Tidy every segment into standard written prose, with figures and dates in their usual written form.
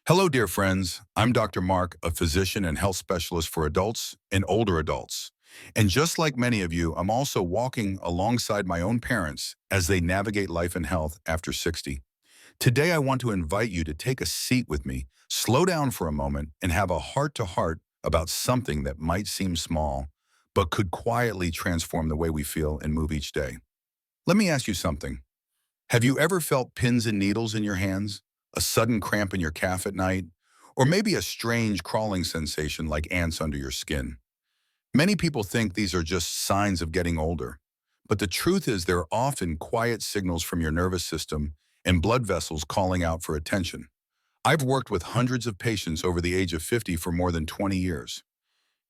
Hello, dear friends. I'm Dr. Mark, a physician and health specialist for adults and older adults. And just like many of you, I'm also walking alongside my own parents as they navigate life and health after 60. Today, I want to invite you to take a seat with me, slow down for a moment, and have a heart-to-heart about something that might seem small, but could quietly transform the way we feel and move each day. Let me ask you something. Have you ever felt pins and needles in your hands, a sudden cramp in your calf at night, or maybe a strange crawling sensation like ants under your skin? Many people think these are just signs of getting older, but the truth is they're often quiet signals from your nervous system and blood vessels calling out for attention. I've worked with hundreds of patients over the age of 50 for more than 20 years.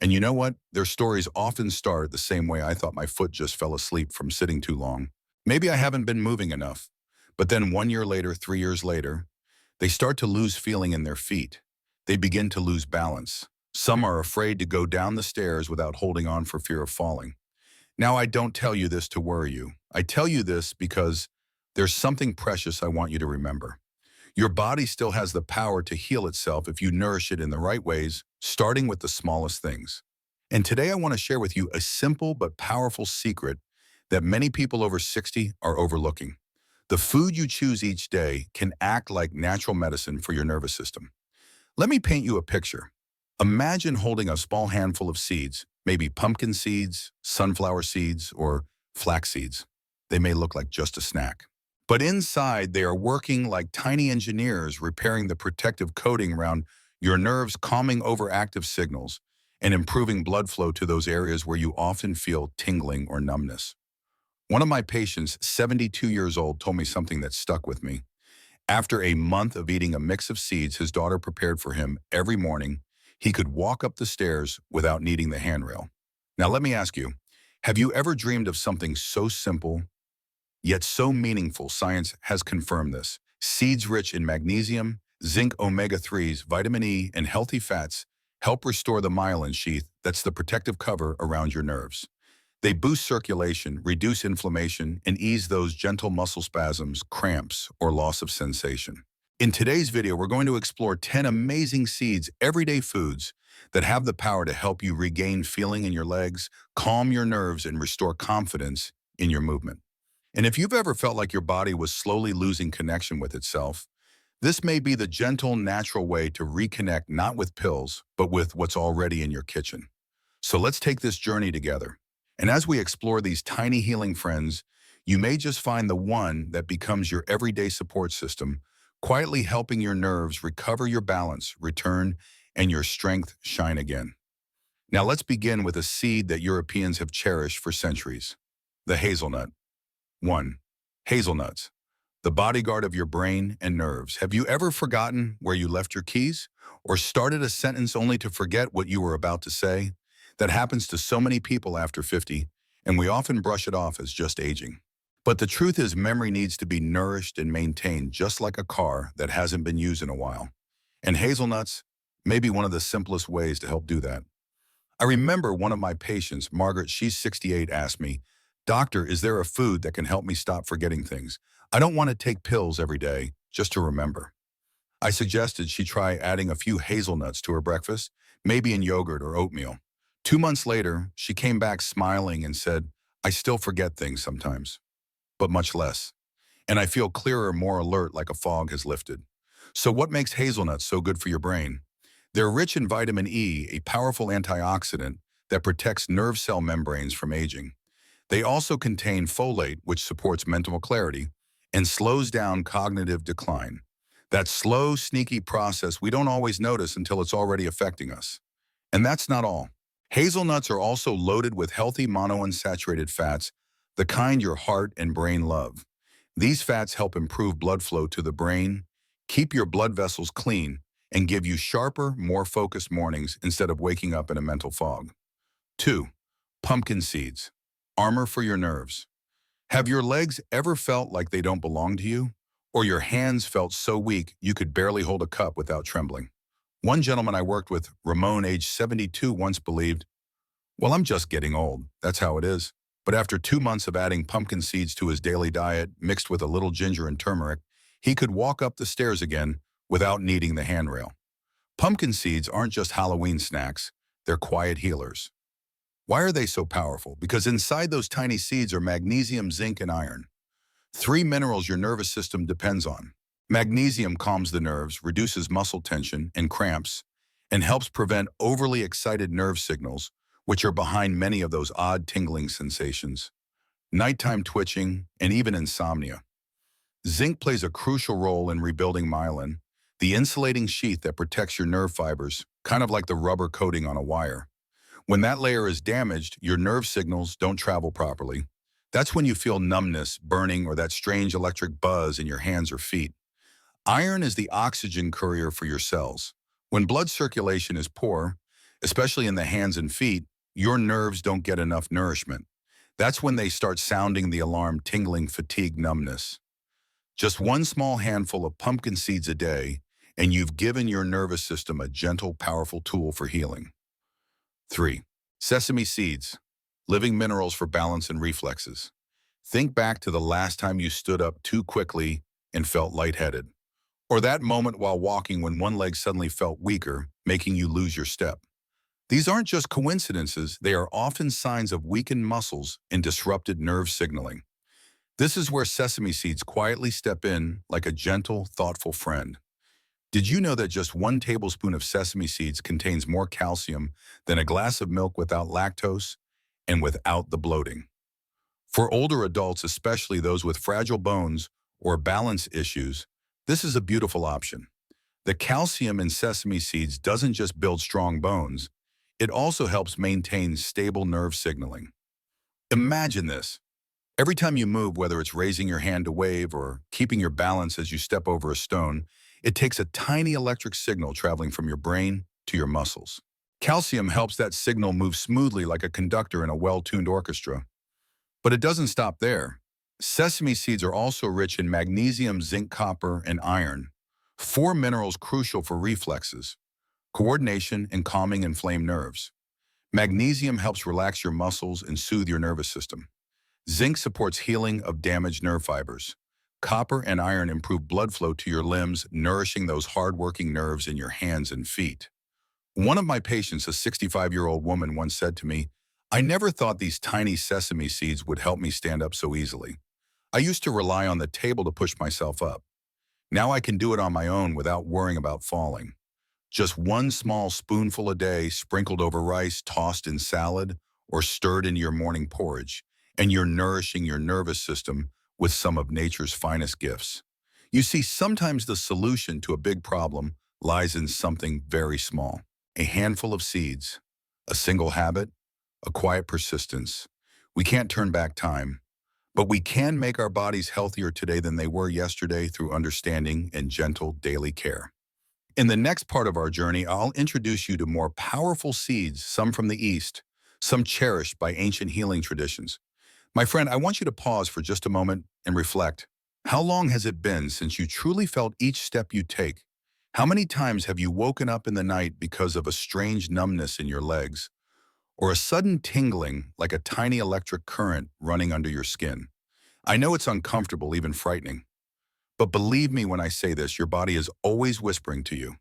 And you know what? Their stories often start the same way I thought my foot just fell asleep from sitting too long. Maybe I haven't been moving enough. But then 1 year later, 3 years later, they start to lose feeling in their feet. They begin to lose balance. Some are afraid to go down the stairs without holding on for fear of falling. Now, I don't tell you this to worry you. I tell you this because there's something precious I want you to remember. Your body still has the power to heal itself if you nourish it in the right ways, starting with the smallest things. And today I want to share with you a simple but powerful secret that many people over 60 are overlooking. The food you choose each day can act like natural medicine for your nervous system. Let me paint you a picture. Imagine holding a small handful of seeds, maybe pumpkin seeds, sunflower seeds, or flax seeds. They may look like just a snack. But inside, they are working like tiny engineers repairing the protective coating around your nerves, calming overactive signals, and improving blood flow to those areas where you often feel tingling or numbness. One of my patients, 72 years old, told me something that stuck with me. After a month of eating a mix of seeds his daughter prepared for him every morning, he could walk up the stairs without needing the handrail. Now let me ask you, have you ever dreamed of something so simple, yet so meaningful? Science has confirmed this. Seeds rich in magnesium, zinc, omega-3s, vitamin E, and healthy fats help restore the myelin sheath that's the protective cover around your nerves. They boost circulation, reduce inflammation, and ease those gentle muscle spasms, cramps, or loss of sensation. In today's video, we're going to explore 10 amazing seeds, everyday foods, that have the power to help you regain feeling in your legs, calm your nerves, and restore confidence in your movement. And if you've ever felt like your body was slowly losing connection with itself, this may be the gentle, natural way to reconnect not with pills, but with what's already in your kitchen. So let's take this journey together. And as we explore these tiny healing friends, you may just find the one that becomes your everyday support system, quietly helping your nerves recover your balance, return, and your strength shine again. Now let's begin with a seed that Europeans have cherished for centuries, the hazelnut. 1. Hazelnuts, the bodyguard of your brain and nerves. Have you ever forgotten where you left your keys? Or started a sentence only to forget what you were about to say? That happens to so many people after 50, and we often brush it off as just aging. But the truth is, memory needs to be nourished and maintained just like a car that hasn't been used in a while. And hazelnuts may be one of the simplest ways to help do that. I remember one of my patients, Margaret, she's 68, asked me, "Doctor, is there a food that can help me stop forgetting things? I don't want to take pills every day just to remember." I suggested she try adding a few hazelnuts to her breakfast, maybe in yogurt or oatmeal. 2 months later, she came back smiling and said, "I still forget things sometimes, but much less. And I feel clearer, more alert, like a fog has lifted." So what makes hazelnuts so good for your brain? They're rich in vitamin E, a powerful antioxidant that protects nerve cell membranes from aging. They also contain folate, which supports mental clarity and slows down cognitive decline. That slow, sneaky process we don't always notice until it's already affecting us. And that's not all. Hazelnuts are also loaded with healthy monounsaturated fats, the kind your heart and brain love. These fats help improve blood flow to the brain, keep your blood vessels clean, and give you sharper, more focused mornings instead of waking up in a mental fog. 2. Pumpkin seeds, armor for your nerves. Have your legs ever felt like they don't belong to you? Or your hands felt so weak you could barely hold a cup without trembling? One gentleman I worked with, Ramon, age 72, once believed, "Well, I'm just getting old. That's how it is." But after 2 months of adding pumpkin seeds to his daily diet, mixed with a little ginger and turmeric, he could walk up the stairs again without needing the handrail. Pumpkin seeds aren't just Halloween snacks, they're quiet healers. Why are they so powerful? Because inside those tiny seeds are magnesium, zinc, and iron. Three minerals your nervous system depends on. Magnesium calms the nerves, reduces muscle tension and cramps, and helps prevent overly excited nerve signals, which are behind many of those odd tingling sensations, nighttime twitching, and even insomnia. Zinc plays a crucial role in rebuilding myelin, the insulating sheath that protects your nerve fibers, kind of like the rubber coating on a wire. When that layer is damaged, your nerve signals don't travel properly. That's when you feel numbness, burning, or that strange electric buzz in your hands or feet. Iron is the oxygen courier for your cells. When blood circulation is poor, especially in the hands and feet, your nerves don't get enough nourishment. That's when they start sounding the alarm, tingling, fatigue, numbness. Just one small handful of pumpkin seeds a day, and you've given your nervous system a gentle, powerful tool for healing. 3. Sesame seeds, living minerals for balance and reflexes. Think back to the last time you stood up too quickly and felt lightheaded, or that moment while walking when one leg suddenly felt weaker, making you lose your step. These aren't just coincidences, they are often signs of weakened muscles and disrupted nerve signaling. This is where sesame seeds quietly step in like a gentle, thoughtful friend. Did you know that just 1 tablespoon of sesame seeds contains more calcium than a glass of milk without lactose and without the bloating? For older adults, especially those with fragile bones or balance issues, this is a beautiful option. The calcium in sesame seeds doesn't just build strong bones, it also helps maintain stable nerve signaling. Imagine this. Every time you move, whether it's raising your hand to wave or keeping your balance as you step over a stone, it takes a tiny electric signal traveling from your brain to your muscles. Calcium helps that signal move smoothly like a conductor in a well-tuned orchestra. But it doesn't stop there. Sesame seeds are also rich in magnesium, zinc, copper, and iron, 4 minerals crucial for reflexes, coordination, and calming inflamed nerves. Magnesium helps relax your muscles and soothe your nervous system. Zinc supports healing of damaged nerve fibers. Copper and iron improve blood flow to your limbs, nourishing those hard-working nerves in your hands and feet. One of my patients, a 65-year-old woman, once said to me, "I never thought these tiny sesame seeds would help me stand up so easily. I used to rely on the table to push myself up. Now I can do it on my own without worrying about falling." Just one small spoonful a day, sprinkled over rice, tossed in salad, or stirred into your morning porridge, and you're nourishing your nervous system with some of nature's finest gifts. You see, sometimes the solution to a big problem lies in something very small. A handful of seeds, a single habit, a quiet persistence. We can't turn back time, but we can make our bodies healthier today than they were yesterday through understanding and gentle daily care. In the next part of our journey, I'll introduce you to more powerful seeds, some from the East, some cherished by ancient healing traditions. My friend, I want you to pause for just a moment and reflect. How long has it been since you truly felt each step you take? How many times have you woken up in the night because of a strange numbness in your legs, or a sudden tingling like a tiny electric current running under your skin? I know it's uncomfortable, even frightening. But believe me when I say this, your body is always whispering to you.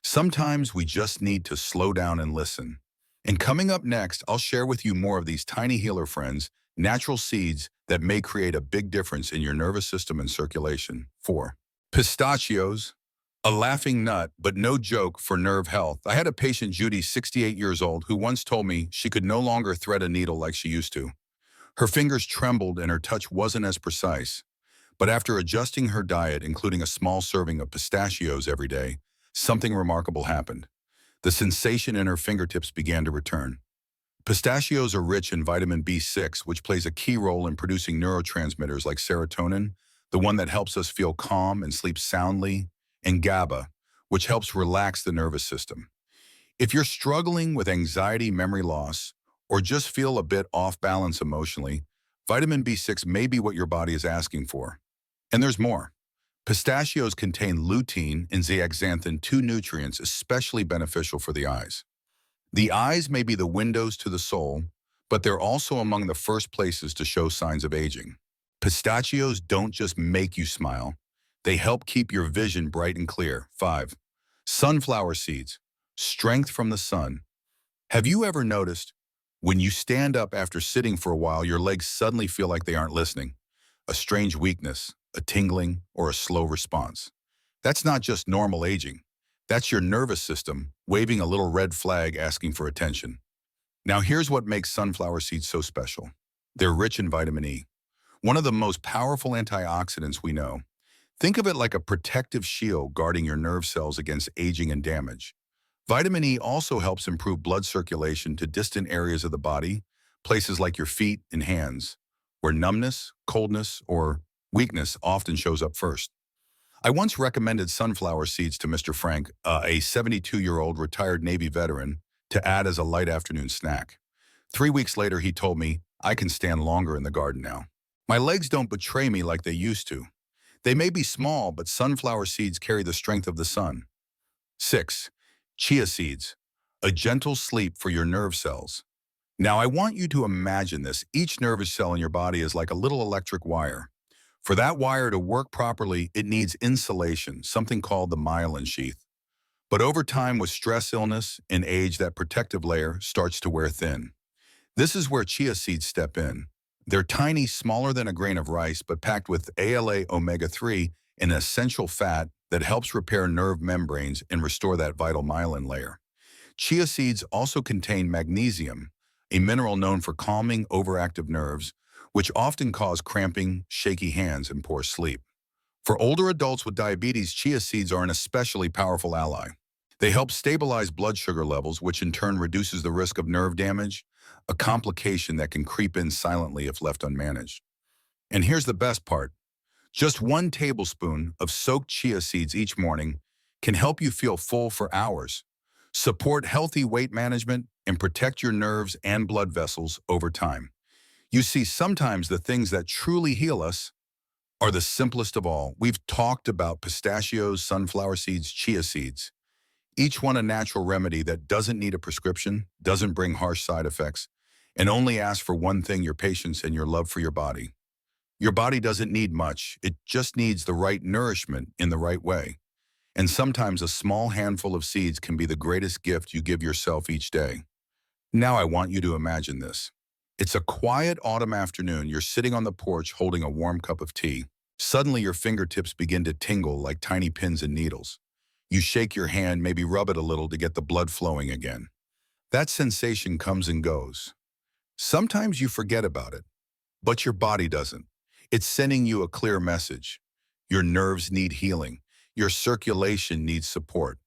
Sometimes we just need to slow down and listen. And coming up next, I'll share with you more of these tiny healer friends, natural seeds that may create a big difference in your nervous system and circulation. 4. Pistachios, a laughing nut, but no joke for nerve health. I had a patient, Judy, 68 years old, who once told me she could no longer thread a needle like she used to. Her fingers trembled and her touch wasn't as precise. But after adjusting her diet, including a small serving of pistachios every day, something remarkable happened. The sensation in her fingertips began to return. Pistachios are rich in vitamin B6, which plays a key role in producing neurotransmitters like serotonin, the one that helps us feel calm and sleep soundly, and GABA, which helps relax the nervous system. If you're struggling with anxiety, memory loss, or just feel a bit off balance emotionally, vitamin B6 may be what your body is asking for. And there's more. Pistachios contain lutein and zeaxanthin, 2 nutrients especially beneficial for the eyes. The eyes may be the windows to the soul, but they're also among the first places to show signs of aging. Pistachios don't just make you smile, They help keep your vision bright and clear. 5. Sunflower seeds. Strength from the sun. Have you ever noticed when you stand up after sitting for a while, your legs suddenly feel like they aren't listening? A strange weakness, a tingling, or a slow response. That's not just normal aging. That's your nervous system waving a little red flag asking for attention. Now here's what makes sunflower seeds so special. They're rich in vitamin E, one of the most powerful antioxidants we know. Think of it like a protective shield guarding your nerve cells against aging and damage. Vitamin E also helps improve blood circulation to distant areas of the body, places like your feet and hands, where numbness, coldness, or weakness often shows up first. I once recommended sunflower seeds to Mr. Frank, a 72-year-old retired Navy veteran, to add as a light afternoon snack. 3 weeks later, he told me, I can stand longer in the garden now. My legs don't betray me like they used to. They may be small, but sunflower seeds carry the strength of the sun. 6. Chia seeds. A gentle sleep for your nerve cells. Now, I want you to imagine this. Each nervous cell in your body is like a little electric wire. For that wire to work properly, it needs insulation, something called the myelin sheath. But over time, with stress, illness, and age, that protective layer starts to wear thin. This is where chia seeds step in. They're tiny, smaller than a grain of rice, but packed with ALA omega-3, an essential fat that helps repair nerve membranes and restore that vital myelin layer. Chia seeds also contain magnesium, a mineral known for calming overactive nerves, which often cause cramping, shaky hands, and poor sleep. For older adults with diabetes, chia seeds are an especially powerful ally. They help stabilize blood sugar levels, which in turn reduces the risk of nerve damage, a complication that can creep in silently if left unmanaged. And here's the best part. Just 1 tablespoon of soaked chia seeds each morning can help you feel full for hours, support healthy weight management, and protect your nerves and blood vessels over time. You see, sometimes the things that truly heal us are the simplest of all. We've talked about pistachios, sunflower seeds, chia seeds. Each one a natural remedy that doesn't need a prescription, doesn't bring harsh side effects, and only asks for one thing: your patience and your love for your body. Your body doesn't need much. It just needs the right nourishment in the right way. And sometimes a small handful of seeds can be the greatest gift you give yourself each day. Now I want you to imagine this. It's a quiet autumn afternoon. You're sitting on the porch holding a warm cup of tea. Suddenly your fingertips begin to tingle like tiny pins and needles. You shake your hand, maybe rub it a little to get the blood flowing again. That sensation comes and goes. Sometimes you forget about it, but your body doesn't. It's sending you a clear message. Your nerves need healing. Your circulation needs support.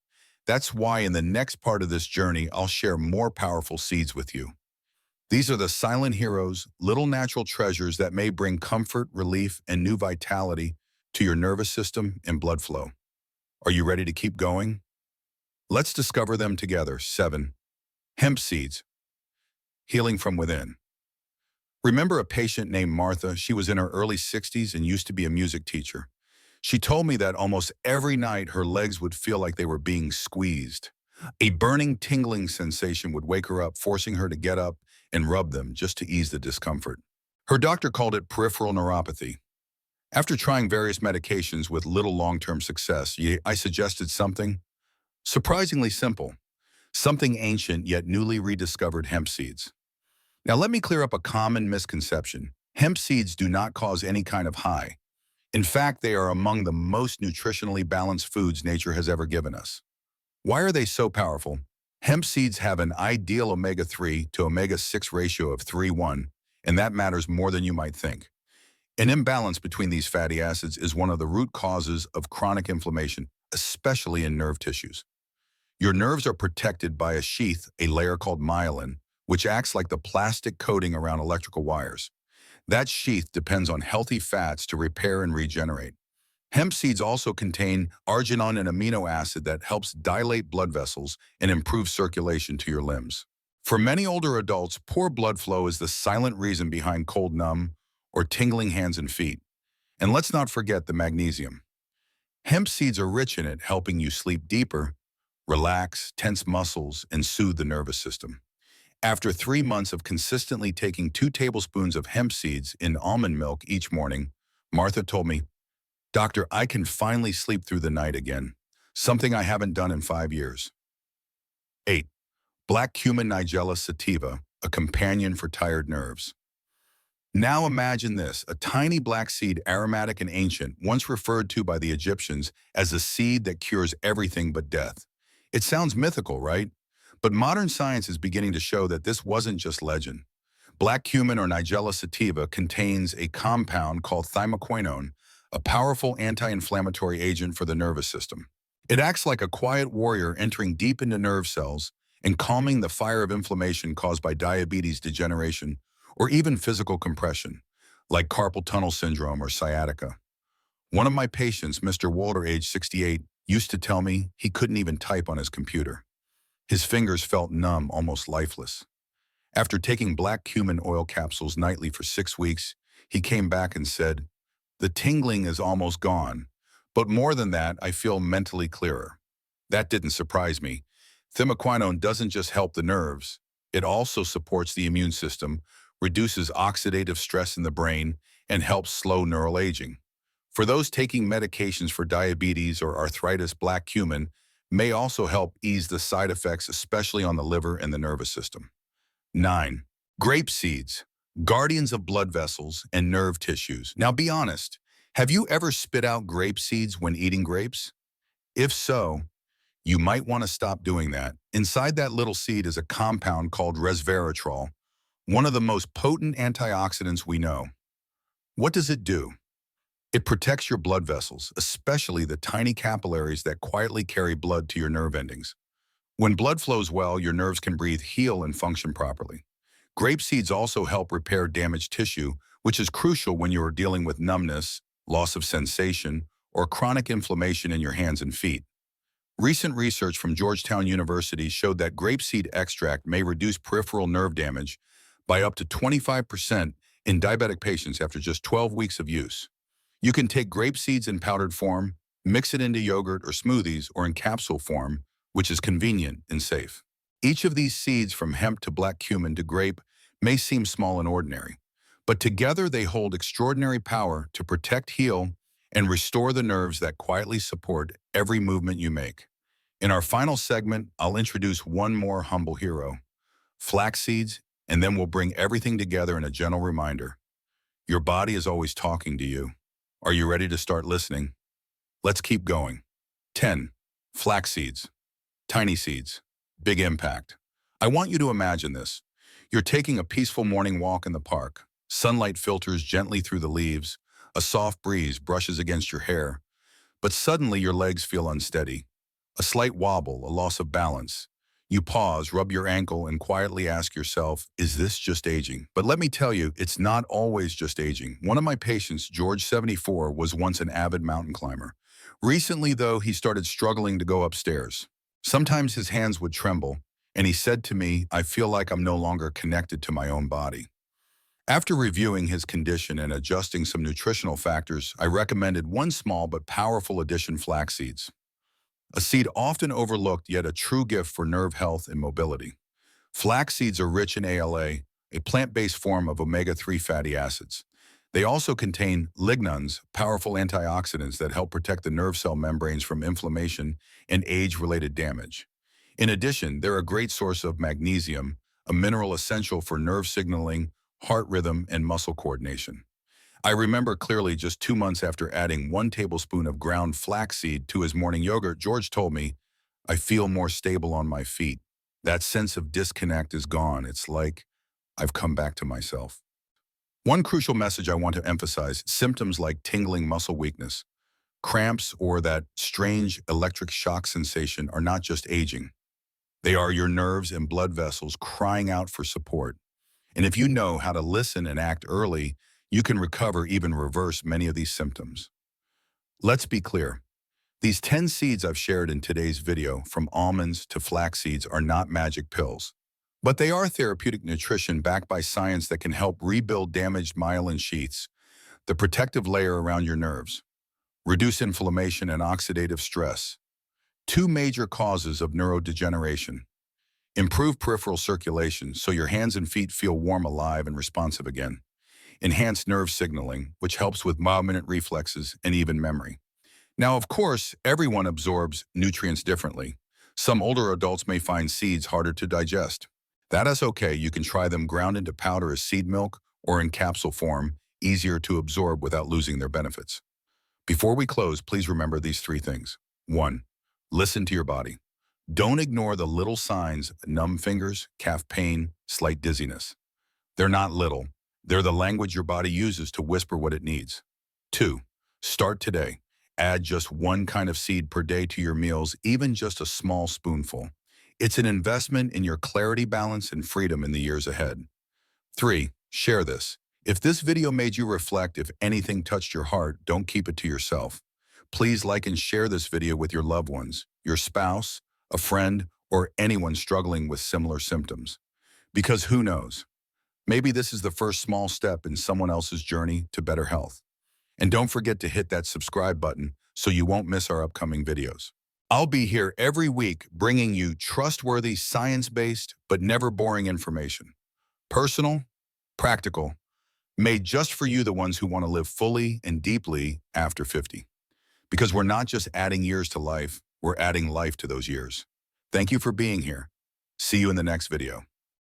That's why in the next part of this journey, I'll share more powerful seeds with you. These are the silent heroes, little natural treasures that may bring comfort, relief, and new vitality to your nervous system and blood flow. Are you ready to keep going? Let's discover them together. 7. Hemp seeds. Healing from within. Remember a patient named Martha? She was in her early 60s and used to be a music teacher. She told me that almost every night her legs would feel like they were being squeezed. A burning, tingling sensation would wake her up, forcing her to get up and rub them just to ease the discomfort. Her doctor called it peripheral neuropathy. After trying various medications with little long-term success, I suggested something surprisingly simple, something ancient yet newly rediscovered: hemp seeds. Now let me clear up a common misconception. Hemp seeds do not cause any kind of high. In fact, they are among the most nutritionally balanced foods nature has ever given us. Why are they so powerful? Hemp seeds have an ideal omega-3 to omega-6 ratio of 3:1, and that matters more than you might think. An imbalance between these fatty acids is one of the root causes of chronic inflammation, especially in nerve tissues. Your nerves are protected by a sheath, a layer called myelin, which acts like the plastic coating around electrical wires. That sheath depends on healthy fats to repair and regenerate. Hemp seeds also contain arginine, an amino acid that helps dilate blood vessels and improve circulation to your limbs. For many older adults, poor blood flow is the silent reason behind cold, numb, or tingling hands and feet. And let's not forget the magnesium. Hemp seeds are rich in it, helping you sleep deeper, relax tense muscles, and soothe the nervous system. After 3 months of consistently taking 2 tablespoons of hemp seeds in almond milk each morning, Martha told me, Doctor, I can finally sleep through the night again. Something I haven't done in 5 years. 8. Black cumin nigella sativa, a companion for tired nerves. Now imagine this, a tiny black seed, aromatic and ancient, once referred to by the Egyptians as a seed that cures everything but death. It sounds mythical, right? But modern science is beginning to show that this wasn't just legend. Black cumin or nigella sativa contains a compound called thymoquinone, a powerful anti-inflammatory agent for the nervous system. It acts like a quiet warrior entering deep into nerve cells and calming the fire of inflammation caused by diabetes, degeneration, or even physical compression, like carpal tunnel syndrome or sciatica. One of my patients, Mr. Walter, age 68, used to tell me he couldn't even type on his computer. His fingers felt numb, almost lifeless. After taking black cumin oil capsules nightly for 6 weeks, he came back and said, "The tingling is almost gone, but more than that, I feel mentally clearer." That didn't surprise me. Thymoquinone doesn't just help the nerves, it also supports the immune system, reduces oxidative stress in the brain, and helps slow neural aging. For those taking medications for diabetes or arthritis, black cumin may also help ease the side effects, especially on the liver and the nervous system. 9. Grape seeds, guardians of blood vessels and nerve tissues. Now be honest, have you ever spit out grape seeds when eating grapes? If so, you might want to stop doing that. Inside that little seed is a compound called resveratrol, one of the most potent antioxidants we know. What does it do? It protects your blood vessels, especially the tiny capillaries that quietly carry blood to your nerve endings. When blood flows well, your nerves can breathe, heal, and function properly. Grape seeds also help repair damaged tissue, which is crucial when you are dealing with numbness, loss of sensation, or chronic inflammation in your hands and feet. Recent research from Georgetown University showed that grapeseed extract may reduce peripheral nerve damage by up to 25% in diabetic patients after just 12 weeks of use. You can take grape seeds in powdered form, mix it into yogurt or smoothies, or in capsule form, which is convenient and safe. Each of these seeds, from hemp to black cumin to grape, may seem small and ordinary, but together they hold extraordinary power to protect, heal, and restore the nerves that quietly support every movement you make. In our final segment, I'll introduce one more humble hero, flax seeds, and then we'll bring everything together in a gentle reminder. Your body is always talking to you. Are you ready to start listening? Let's keep going. 10. Flax seeds. Tiny seeds. Big impact. I want you to imagine this. You're taking a peaceful morning walk in the park. Sunlight filters gently through the leaves. A soft breeze brushes against your hair. But suddenly your legs feel unsteady. A slight wobble, a loss of balance. You pause, rub your ankle, and quietly ask yourself, is this just aging? But let me tell you, it's not always just aging. One of my patients, George, 74, was once an avid mountain climber. Recently, though, he started struggling to go upstairs. Sometimes his hands would tremble, and he said to me, "I feel like I'm no longer connected to my own body." After reviewing his condition and adjusting some nutritional factors, I recommended one small but powerful addition: flax seeds. A seed often overlooked, yet a true gift for nerve health and mobility. Flax seeds are rich in ALA, a plant-based form of omega-3 fatty acids. They also contain lignans, powerful antioxidants that help protect the nerve cell membranes from inflammation and age-related damage. In addition, they're a great source of magnesium, a mineral essential for nerve signaling, heart rhythm, and muscle coordination. I remember clearly, just 2 months after adding 1 tablespoon of ground flaxseed to his morning yogurt, George told me, "I feel more stable on my feet. That sense of disconnect is gone. It's like I've come back to myself." One crucial message I want to emphasize: symptoms like tingling muscle weakness, cramps, or that strange electric shock sensation are not just aging. They are your nerves and blood vessels crying out for support. And if you know how to listen and act early, you can recover, even reverse, many of these symptoms. Let's be clear. These 10 seeds I've shared in today's video, from almonds to flax seeds, are not magic pills. But they are therapeutic nutrition backed by science that can help rebuild damaged myelin sheaths, the protective layer around your nerves, reduce inflammation and oxidative stress, two major causes of neurodegeneration, improve peripheral circulation so your hands and feet feel warm, alive, and responsive again, enhanced nerve signaling, which helps with motor reflexes and even memory. Now, of course, everyone absorbs nutrients differently. Some older adults may find seeds harder to digest. That is okay. You can try them ground into powder as seed milk or in capsule form, easier to absorb without losing their benefits. Before we close, please remember these three things. 1. Listen to your body. Don't ignore the little signs: numb fingers, calf pain, slight dizziness. They're not little. They're the language your body uses to whisper what it needs. 2. Start today. Add just one kind of seed per day to your meals, even just a small spoonful. It's an investment in your clarity, balance, and freedom in the years ahead. 3. Share this. If this video made you reflect, if anything touched your heart, don't keep it to yourself. Please like and share this video with your loved ones, your spouse, a friend, or anyone struggling with similar symptoms. Because who knows? Maybe this is the first small step in someone else's journey to better health. And don't forget to hit that subscribe button so you won't miss our upcoming videos. I'll be here every week bringing you trustworthy, science-based, but never boring information. Personal, practical, made just for you, the ones who want to live fully and deeply after 50. Because we're not just adding years to life, we're adding life to those years. Thank you for being here. See you in the next video.